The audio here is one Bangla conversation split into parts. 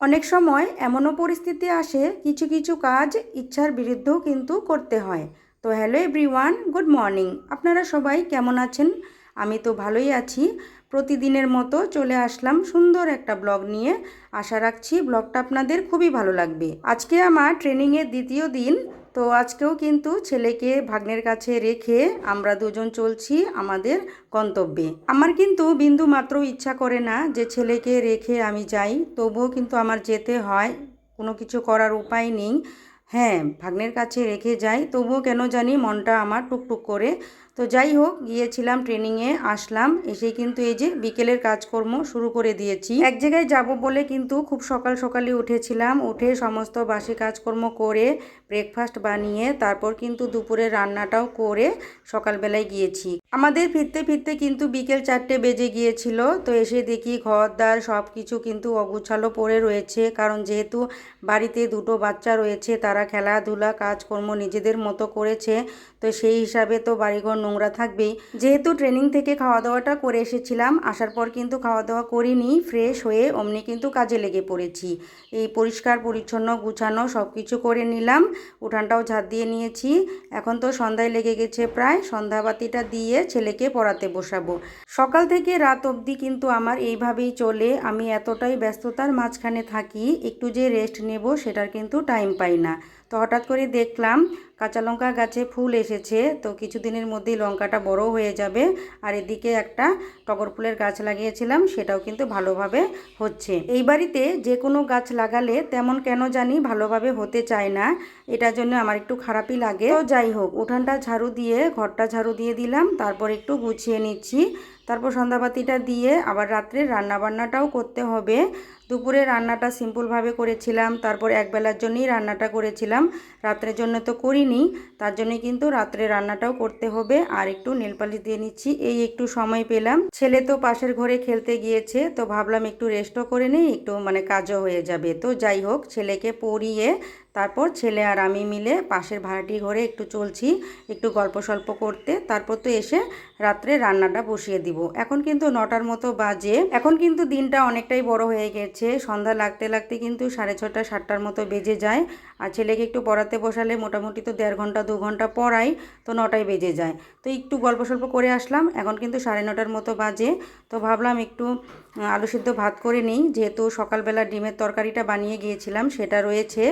অনেক সময় এমনও পরিস্থিতি আসে কিছু কিছু কাজ ইচ্ছার বিরুদ্ধেও কিন্তু করতে হয়। তো হ্যালো এভরিওয়ান, গুড মর্নিং। আপনারা সবাই কেমন আছেন? আমি তো ভালোই আছি। প্রতিদিনের মতো চলে আসলাম সুন্দর একটা ব্লগ নিয়ে। আশা রাখছি ব্লগটা আপনাদের খুবই ভালো লাগবে। আজকে আমার ট্রেনিংয়ের দ্বিতীয় দিন। তো আজকেও কিন্তু ছেলেকে ভাগ্নের কাছে রেখে আমরা দুজন চলছি আমাদের গন্তব্যে। আমার কিন্তু বিন্দু মাত্র ইচ্ছা করে না যে ছেলেকে রেখে আমি যাই, তবুও কিন্তু আমার যেতে হয়, কোনো কিছু করার উপায় নেই। হ্যাঁ, ভাগ্নের কাছে রেখে যাই, তবুও কেন জানি মনটা আমার টুকটুক করে। তো যাই হোক, গিয়েছিলাম ট্রেনিংয়ে, আসলাম, এসে কিন্তু এই যে বিকেলের কাজকর্ম শুরু করে দিয়েছি। এক জায়গায় যাব বলে কিন্তু খুব সকাল সকালে উঠেছিলাম, উঠে সমস্ত বাসি কাজকর্ম করে ব্রেকফাস্ট বানিয়ে তারপর কিন্তু দুপুরে রান্নাটাও করে সকালবেলায় গিয়েছি। আমাদের ফিরতে ফিরতে কিন্তু বিকেল 4টে বেজে গিয়েছিল। তো এসে দেখি ঘর দ্বার সব কিছু কিন্তু অগুছালো পড়ে রয়েছে, কারণ যেহেতু বাড়িতে দুটো বাচ্চা রয়েছে, তারা খেলাধুলা কাজকর্ম নিজেদের মতো করেছে, তো সেই হিসাবে তো বাড়িঘর নোংরা থাকবেই। যেহেতু ট্রেনিং থেকে খাওয়া দাওয়াটা করে এসেছিলাম, আসার পর কিন্তু খাওয়া দাওয়া করিনি, ফ্রেশ হয়ে অমনি কিন্তু কাজে লেগে পড়েছি। এই পরিষ্কার পরিচ্ছন্ন গুছানো সব কিছু করে নিলাম, উঠানটাও ঝাড় দিয়ে নিয়েছি। এখন তো সন্ধ্যায় লেগে গেছে প্রায়, সন্ধ্যাবাতিটা দিয়ে ছেলেকে পড়াতে বসাবো। সকাল থেকে রাত অবধি কিন্তু আমার এইভাবেই চলে। আমি এতটাই ব্যস্ততার মাঝখানে থাকি, একটু যে রেস্ট নেব সেটার কিন্তু টাইম পাই না। তো হঠাৎ করে দেখলাম কাঁচা লঙ্কা গাছে ফুল এসেছে, তো কিছুদিনের মধ্যেই লঙ্কাটা বড় হয়ে যাবে। আর এদিকে একটা টগর ফুলের গাছ লাগিয়েছিলাম, সেটাও কিন্তু ভালোভাবে হচ্ছে। এই বাড়িতে যে কোনো গাছ লাগালে তেমন কেন জানি ভালোভাবে হতে চায় না, এটার জন্য আমার একটু খারাপই লাগে। তো যাই হোক, উঠানটা ঝাড়ু দিয়ে ঘরটা ঝাড়ু দিয়ে দিলাম, তারপর একটু গুছিয়ে নিচ্ছি। তারপর সন্ধ্যাবাতিটা দিয়ে আবার রাত্রে রান্নাবান্নাটাও করতে হবে। দুপুরে রান্নাটা সিম্পলভাবে করেছিলাম, তারপর একবেলার জন্যই রান্নাটা করেছিলাম, রাত্রের জন্য তো করিনি। তার জন্যই কিন্তু রাত্রে রান্নাটাও করতে হবে। আর একটু নেল পালিশ দিয়ে নিচ্ছি, এই একটু সময় পেলাম। ছেলে তো পাশের ঘরে খেলতে গিয়েছে, তো ভাবলাম একটু রেস্টও করে নিই, একটু কাজও হয়ে যাবে। তো যাই হোক, ছেলেকে পড়িয়ে তারপর ছেলে আর আমি মিলে পাশের ভাড়াটি ঘরে একটু চলছি, একটু গল্প সল্প করতে। তারপর তো এসে রাত্রে রান্নাটা বসিয়ে দিব। এখন কিন্তু 9টার মতো বাজে। এখন কিন্তু দিনটা অনেকটাই বড় হয়ে গেছে, সন্ধ্যা লাগতে লাগতে কিন্তু 6:30 7টার মতো বেজে যায়। আর ছেলেকে একটু পড়াতে বসালে মোটামুটি তো 1.5 ঘন্টা 2 ঘন্টা পড়াই, তো 9টায় বেজে যায়। তো একটু গল্প সল্প করে আসলাম, এখন কিন্তু 9:30টার মতো বাজে। তো ভাবলাম একটু আলু সিদ্ধ ভাত করে নিই, যেহেতু সকালবেলা ডিমের তরকারিটা বানিয়ে গিয়েছিলাম সেটা রয়েছে,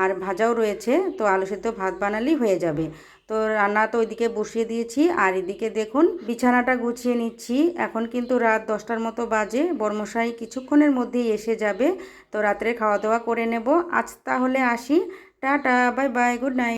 আর ভাজাও রয়েছে, তো আলু সিদ্ধ ভাত বানালেই হয়ে যাবে। তো রান্না তো ওইদিকে বসিয়ে দিয়েছি, আর এদিকে দেখুন বিছানাটা গুছিয়ে নিচ্ছি। এখন কিন্তু রাত 10টার মতো বাজে, বর্মশাই কিছুক্ষণের মধ্যেই এসে যাবে। তো রাত্রে খাওয়া দাওয়া করে নেব। আজ তাহলে আসি, tata, bye bye, good night.